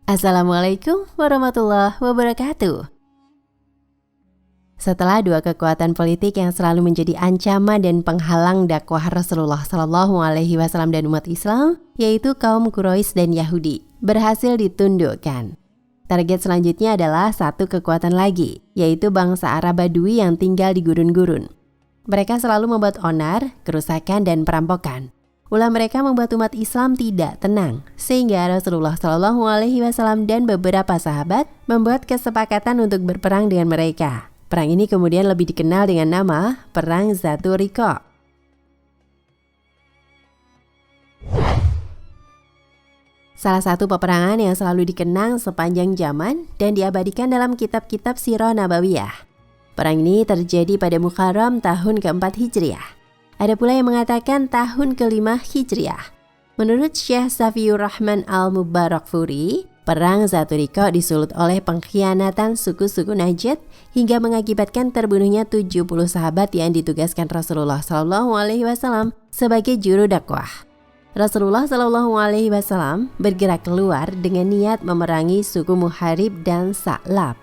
Assalamualaikum warahmatullahi wabarakatuh. Setelah dua kekuatan politik yang selalu menjadi ancaman dan penghalang dakwah Rasulullah Shallallahu Alaihi Wasallam dan umat Islam, yaitu kaum Quraisy dan Yahudi, berhasil ditundukkan. Target selanjutnya adalah satu kekuatan lagi, yaitu bangsa Arab Badui yang tinggal di gurun-gurun. Mereka selalu membuat onar, kerusakan, dan perampokan. Ulah mereka membuat umat Islam tidak tenang, sehingga Rasulullah Shallallahu Alaihi Wasallam dan beberapa sahabat membuat kesepakatan untuk berperang dengan mereka. Perang ini kemudian lebih dikenal dengan nama Perang Zatul Riqa. Salah satu peperangan yang selalu dikenang sepanjang zaman dan diabadikan dalam kitab-kitab Sirah Nabawiyah. Perang ini terjadi pada Muharram tahun ke-4 Hijriah. Ada pula yang mengatakan tahun ke-5 Hijriah. Menurut Syekh Safiyur Rahman Al-Mubarakfuri, Perang Zatul Riqa disulut oleh pengkhianatan suku-suku Najd hingga mengakibatkan terbunuhnya 70 sahabat yang ditugaskan Rasulullah SAW sebagai juru dakwah. Rasulullah SAW bergerak keluar dengan niat memerangi suku Muharib dan Sa'lab.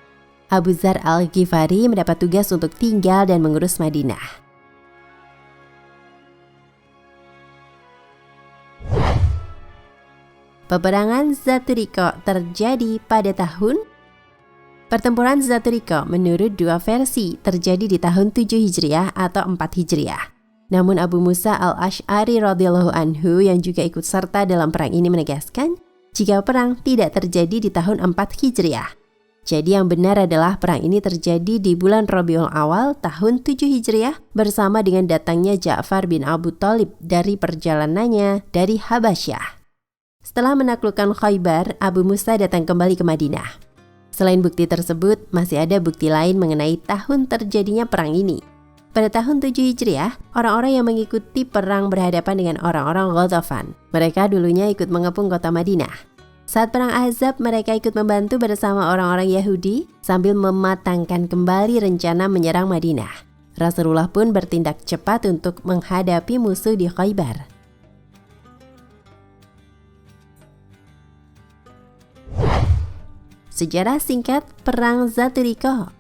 Abu Dzar Al-Ghifari mendapat tugas untuk tinggal dan mengurus Madinah. Peperangan Zatul Riqa terjadi pada tahun Pertempuran Zatul Riqa menurut dua versi terjadi di tahun 7 Hijriah atau 4 Hijriah. Namun Abu Musa Al-Asy'ari radhiyallahu anhu yang juga ikut serta dalam perang ini menegaskan jika perang tidak terjadi di tahun 4 Hijriah. Jadi yang benar adalah perang ini terjadi di bulan Rabiul Awal tahun 7 Hijriah bersama dengan datangnya Ja'far bin Abu Thalib dari perjalanannya dari Habasyah. Setelah menaklukkan Khaybar, Abu Musa datang kembali ke Madinah. Selain bukti tersebut, masih ada bukti lain mengenai tahun terjadinya perang ini. Pada tahun 7 Hijriah, orang-orang yang mengikuti perang berhadapan dengan orang-orang Ghatafan. Mereka dulunya ikut mengepung kota Madinah. Saat perang Ahzab, mereka ikut membantu bersama orang-orang Yahudi sambil mematangkan kembali rencana menyerang Madinah. Rasulullah pun bertindak cepat untuk menghadapi musuh di Khaybar. Sejarah singkat Perang Zatul Riqa.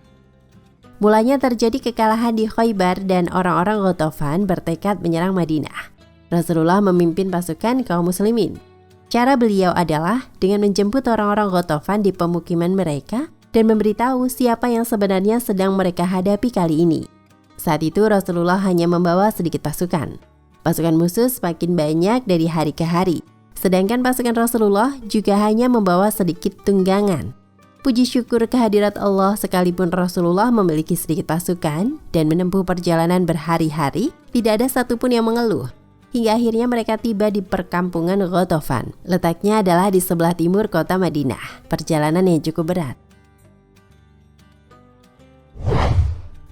Mulanya terjadi kekalahan di Khaybar dan orang-orang Ghatafan bertekad menyerang Madinah. Rasulullah memimpin pasukan kaum muslimin. Cara beliau adalah dengan menjemput orang-orang Ghatafan di pemukiman mereka dan memberitahu siapa yang sebenarnya sedang mereka hadapi kali ini. Saat itu Rasulullah hanya membawa sedikit pasukan. Pasukan musuh semakin banyak dari hari ke hari, sedangkan pasukan Rasulullah juga hanya membawa sedikit tunggangan. Puji syukur kehadirat Allah, sekalipun Rasulullah memiliki sedikit pasukan dan menempuh perjalanan berhari-hari, tidak ada satupun yang mengeluh. Hingga akhirnya mereka tiba di perkampungan Ghatafan. Letaknya adalah di sebelah timur kota Madinah. Perjalanan yang cukup berat.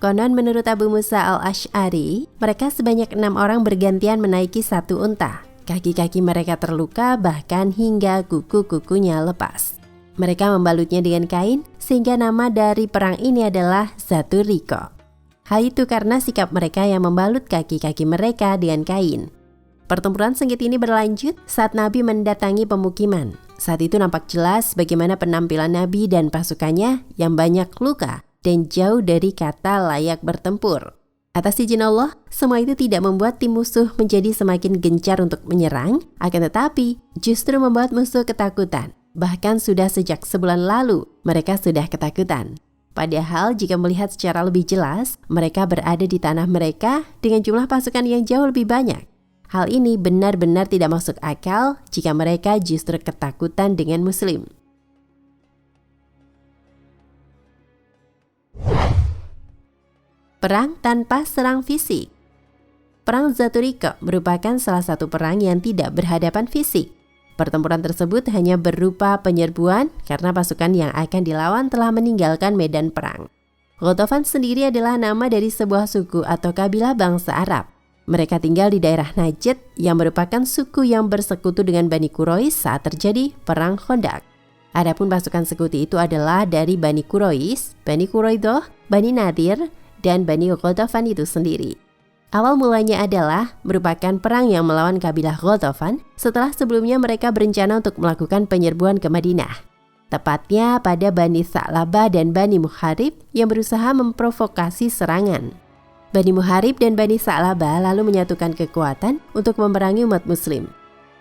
Konon menurut Abu Musa Al-Asy'ari, mereka sebanyak 6 orang bergantian menaiki satu unta. Kaki-kaki mereka terluka bahkan hingga kuku-kukunya lepas. Mereka membalutnya dengan kain sehingga nama dari perang ini adalah Zatul Riqa. Hal itu karena sikap mereka yang membalut kaki-kaki mereka dengan kain. Pertempuran sengit ini berlanjut saat Nabi mendatangi pemukiman. Saat itu nampak jelas bagaimana penampilan Nabi dan pasukannya yang banyak luka dan jauh dari kata layak bertempur. Atas izin Allah, semua itu tidak membuat tim musuh menjadi semakin gencar untuk menyerang, akan tetapi justru membuat musuh ketakutan. Bahkan sudah sejak sebulan lalu, mereka sudah ketakutan. Padahal jika melihat secara lebih jelas, mereka berada di tanah mereka dengan jumlah pasukan yang jauh lebih banyak. Hal ini benar-benar tidak masuk akal jika mereka justru ketakutan dengan Muslim. Perang tanpa serang fisik. Perang Zatul Riqa merupakan salah satu perang yang tidak berhadapan fisik. Pertempuran tersebut hanya berupa penyerbuan karena pasukan yang akan dilawan telah meninggalkan medan perang. Ghatafan sendiri adalah nama dari sebuah suku atau kabilah bangsa Arab. Mereka tinggal di daerah Najd yang merupakan suku yang bersekutu dengan Bani Quraisy saat terjadi Perang Khandaq. Adapun pasukan sekutu itu adalah dari Bani Quraisy, Bani Quraidah, Bani Nadir, dan Bani Ghatafan itu sendiri. Awal mulanya adalah merupakan perang yang melawan kabilah Ghatafan setelah sebelumnya mereka berencana untuk melakukan penyerbuan ke Madinah. tepatnya pada Bani Tha'labah dan Bani Muharib yang berusaha memprovokasi serangan. Bani Muharib dan Bani Tha'labah lalu menyatukan kekuatan untuk memerangi umat muslim.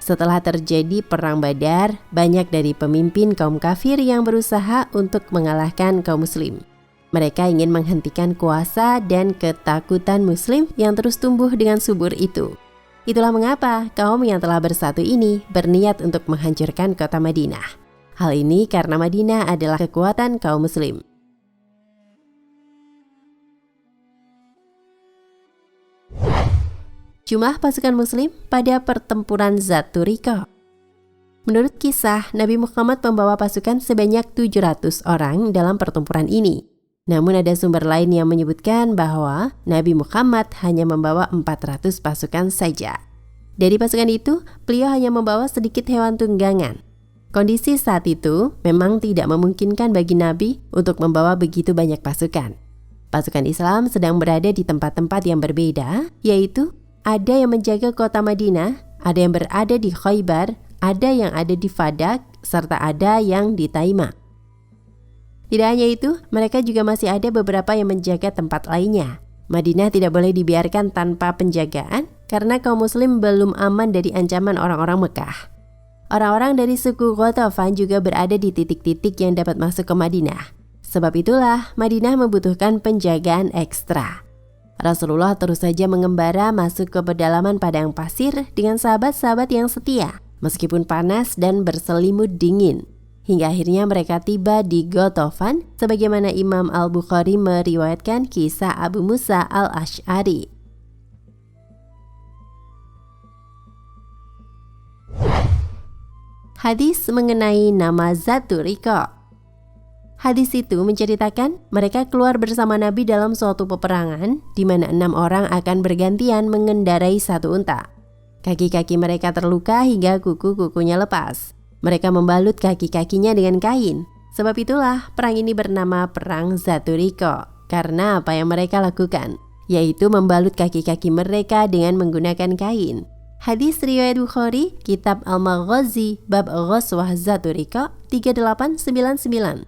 Setelah terjadi perang Badar, banyak dari pemimpin kaum kafir yang berusaha untuk mengalahkan kaum muslim. Mereka ingin menghentikan kuasa dan ketakutan muslim yang terus tumbuh dengan subur itu. Itulah mengapa kaum yang telah bersatu ini berniat untuk menghancurkan kota Madinah. Hal ini karena Madinah adalah kekuatan kaum muslim. Jumlah pasukan muslim pada pertempuran Zatur Riqa. Menurut kisah, Nabi Muhammad membawa pasukan sebanyak 700 orang dalam pertempuran ini. Namun ada sumber lain yang menyebutkan bahwa Nabi Muhammad hanya membawa 400 pasukan saja. Dari pasukan itu, beliau hanya membawa sedikit hewan tunggangan. Kondisi saat itu memang tidak memungkinkan bagi Nabi untuk membawa begitu banyak pasukan. Pasukan Islam sedang berada di tempat-tempat yang berbeda, yaitu ada yang menjaga kota Madinah, ada yang berada di Khaybar, ada yang ada di Fadak, serta ada yang di Taima. Tidak hanya itu, mereka juga masih ada beberapa yang menjaga tempat lainnya. Madinah tidak boleh dibiarkan tanpa penjagaan karena kaum muslim belum aman dari ancaman orang-orang Mekah. Orang-orang dari suku Ghatafan juga berada di titik-titik yang dapat masuk ke Madinah. Sebab itulah Madinah membutuhkan penjagaan ekstra. Rasulullah terus saja mengembara masuk ke pedalaman padang pasir dengan sahabat-sahabat yang setia, meskipun panas dan berselimut dingin. Hingga akhirnya mereka tiba di Ghatafan, sebagaimana Imam Al-Bukhari meriwayatkan kisah Abu Musa Al-Asy'ari. Hadis mengenai nama Zatur Riqa. Hadis itu menceritakan mereka keluar bersama Nabi dalam suatu peperangan di mana 6 orang akan bergantian mengendarai satu unta. Kaki-kaki mereka terluka hingga kuku-kukunya lepas. Mereka membalut kaki-kakinya dengan kain. Sebab itulah perang ini bernama Perang Zatur Riqa, karena apa yang mereka lakukan, yaitu membalut kaki-kaki mereka dengan menggunakan kain. Hadis riwayat Bukhari, Kitab Al-Maghazi, Bab Ghazwah Zatur Riqa 3899.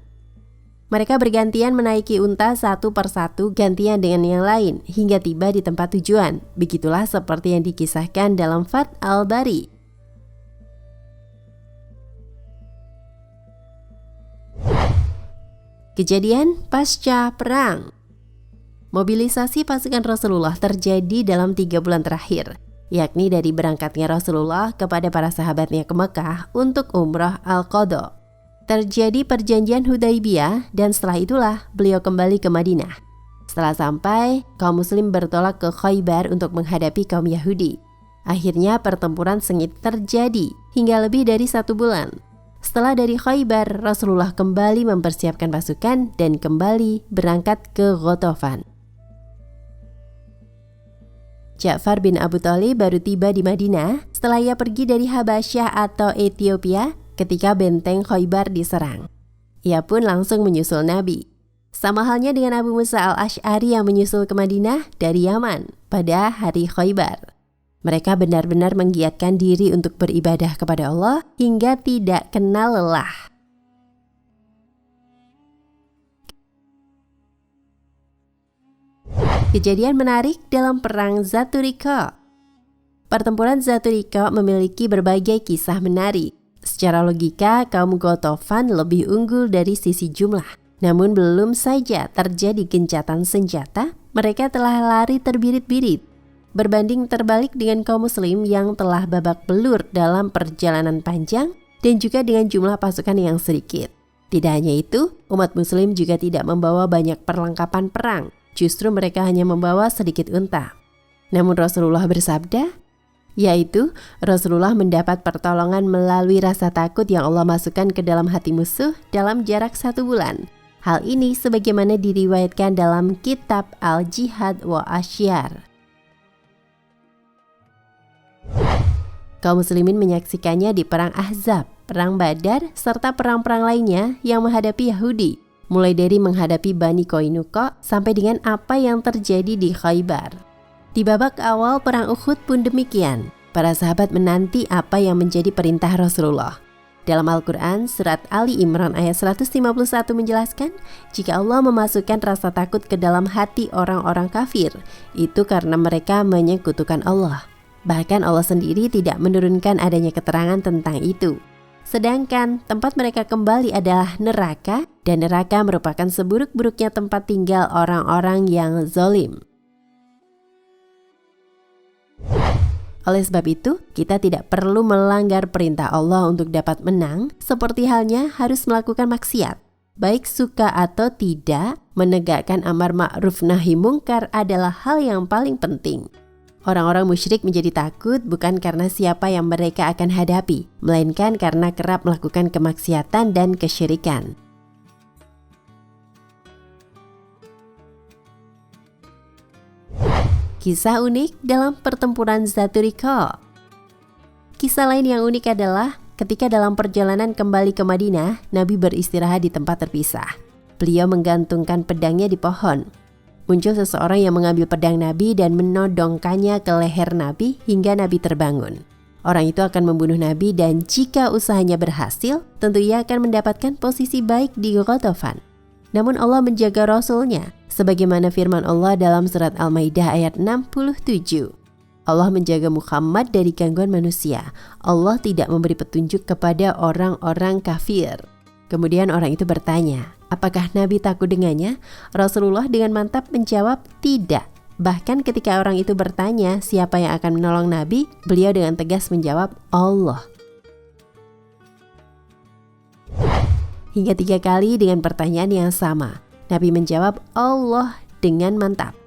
Mereka bergantian menaiki unta satu persatu gantian dengan yang lain hingga tiba di tempat tujuan. Begitulah seperti yang dikisahkan dalam Fath Al-Bari. Kejadian pasca perang. Mobilisasi pasukan Rasulullah terjadi dalam 3 bulan terakhir, yakni dari berangkatnya Rasulullah kepada para sahabatnya ke Mekah untuk umrah Al-Qadha. Terjadi perjanjian Hudaibiyah dan setelah itulah beliau kembali ke Madinah. Setelah sampai, kaum muslim bertolak ke Khaybar untuk menghadapi kaum Yahudi. Akhirnya pertempuran sengit terjadi hingga lebih dari 1 bulan. Setelah dari Khaybar, Rasulullah kembali mempersiapkan pasukan dan kembali berangkat ke Ghatafan. Ja'far bin Abu Thalib baru tiba di Madinah setelah ia pergi dari Habasyah atau Ethiopia ketika benteng Khaybar diserang. Ia pun langsung menyusul Nabi. Sama halnya dengan Abu Musa Al-Asy'ari yang menyusul ke Madinah dari Yaman pada hari Khaybar. Mereka benar-benar menggiatkan diri untuk beribadah kepada Allah hingga tidak kenal lelah. Kejadian menarik dalam Perang Zatur Riqa. Pertempuran Zatur Riqa memiliki berbagai kisah menarik. Secara logika, kaum Ghatafan lebih unggul dari sisi jumlah. Namun belum saja terjadi gencatan senjata, mereka telah lari terbirit-birit. Berbanding terbalik dengan kaum muslim yang telah babak belur dalam perjalanan panjang dan juga dengan jumlah pasukan yang sedikit. Tidak hanya itu, umat muslim juga tidak membawa banyak perlengkapan perang. Justru mereka hanya membawa sedikit unta. Namun Rasulullah bersabda, yaitu Rasulullah mendapat pertolongan melalui rasa takut yang Allah masukkan ke dalam hati musuh dalam jarak 1 bulan. Hal ini sebagaimana diriwayatkan dalam kitab Al-Jihad wa Asyar. Kaum muslimin menyaksikannya di perang Ahzab, perang Badar, serta perang-perang lainnya yang menghadapi Yahudi, mulai dari menghadapi Bani Qainuqa sampai dengan apa yang terjadi di Khaybar. Di babak awal perang Uhud pun demikian. Para sahabat menanti apa yang menjadi perintah Rasulullah. Dalam Al-Quran, surat Ali Imran ayat 151 menjelaskan, jika Allah memasukkan rasa takut ke dalam hati orang-orang kafir, itu karena mereka menyekutukan Allah. Bahkan Allah sendiri tidak menurunkan adanya keterangan tentang itu. Sedangkan tempat mereka kembali adalah neraka, dan neraka merupakan seburuk-buruknya tempat tinggal orang-orang yang zalim. Oleh sebab itu, kita tidak perlu melanggar perintah Allah untuk dapat menang, seperti halnya harus melakukan maksiat. Baik suka atau tidak, menegakkan amar ma'ruf nahi mungkar adalah hal yang paling penting. Orang-orang musyrik menjadi takut bukan karena siapa yang mereka akan hadapi, melainkan karena kerap melakukan kemaksiatan dan kesyirikan. Kisah unik dalam pertempuran Zatul Riqa. Kisah lain yang unik adalah ketika dalam perjalanan kembali ke Madinah, Nabi beristirahat di tempat terpisah. Beliau menggantungkan pedangnya di pohon. Muncul seseorang yang mengambil pedang Nabi dan menodongkannya ke leher Nabi hingga Nabi terbangun. Orang itu akan membunuh Nabi dan jika usahanya berhasil, tentu ia akan mendapatkan posisi baik di Ghatafan. Namun Allah menjaga Rasulnya, sebagaimana firman Allah dalam surat Al-Maidah ayat 67. Allah menjaga Muhammad dari gangguan manusia. Allah tidak memberi petunjuk kepada orang-orang kafir. Kemudian orang itu bertanya, apakah Nabi takut dengannya? Rasulullah dengan mantap menjawab, tidak. Bahkan ketika orang itu bertanya siapa yang akan menolong Nabi, beliau dengan tegas menjawab, Allah. Hingga 3 kali dengan pertanyaan yang sama, Nabi menjawab Allah dengan mantap.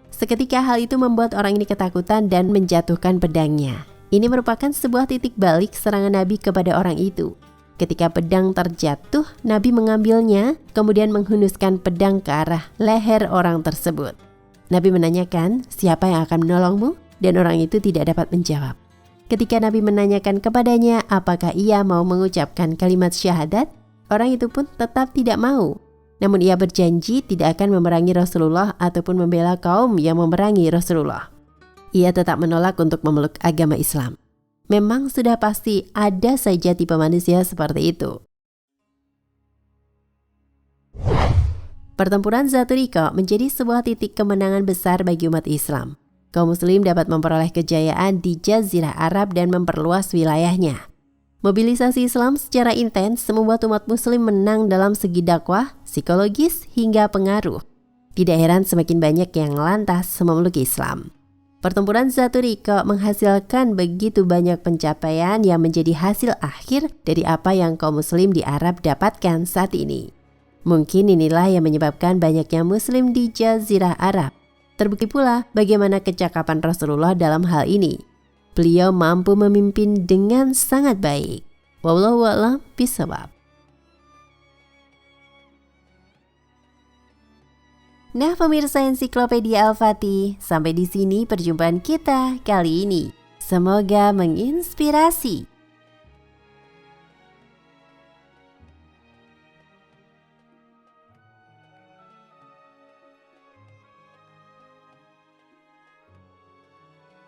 Seketika hal itu membuat orang ini ketakutan dan menjatuhkan pedangnya. Ini merupakan sebuah titik balik serangan Nabi kepada orang itu. Ketika pedang terjatuh, Nabi mengambilnya, kemudian menghunuskan pedang ke arah leher orang tersebut. Nabi menanyakan, siapa yang akan menolongmu? Dan orang itu tidak dapat menjawab. Ketika Nabi menanyakan kepadanya apakah ia mau mengucapkan kalimat syahadat, orang itu pun tetap tidak mau. Namun ia berjanji tidak akan memerangi Rasulullah ataupun membela kaum yang memerangi Rasulullah. Ia tetap menolak untuk memeluk agama Islam. Memang sudah pasti ada saja tipe manusia seperti itu. Pertempuran Zatul Riqa menjadi sebuah titik kemenangan besar bagi umat Islam. Kaum muslim dapat memperoleh kejayaan di Jazirah Arab dan memperluas wilayahnya. Mobilisasi Islam secara intens membuat umat muslim menang dalam segi dakwah, psikologis, hingga pengaruh. Tidak heran semakin banyak yang lantas memeluk Islam. Pertempuran Zatul Riqa menghasilkan begitu banyak pencapaian yang menjadi hasil akhir dari apa yang kaum muslim di Arab dapatkan saat ini. Mungkin inilah yang menyebabkan banyaknya muslim di Jazirah Arab. Terbukti pula bagaimana kecakapan Rasulullah dalam hal ini. Beliau mampu memimpin dengan sangat baik. Wallahu a'lam bishawab. Nah pemirsa Ensiklopedia Al-Fatih, sampai di sini perjumpaan kita kali ini. Semoga menginspirasi.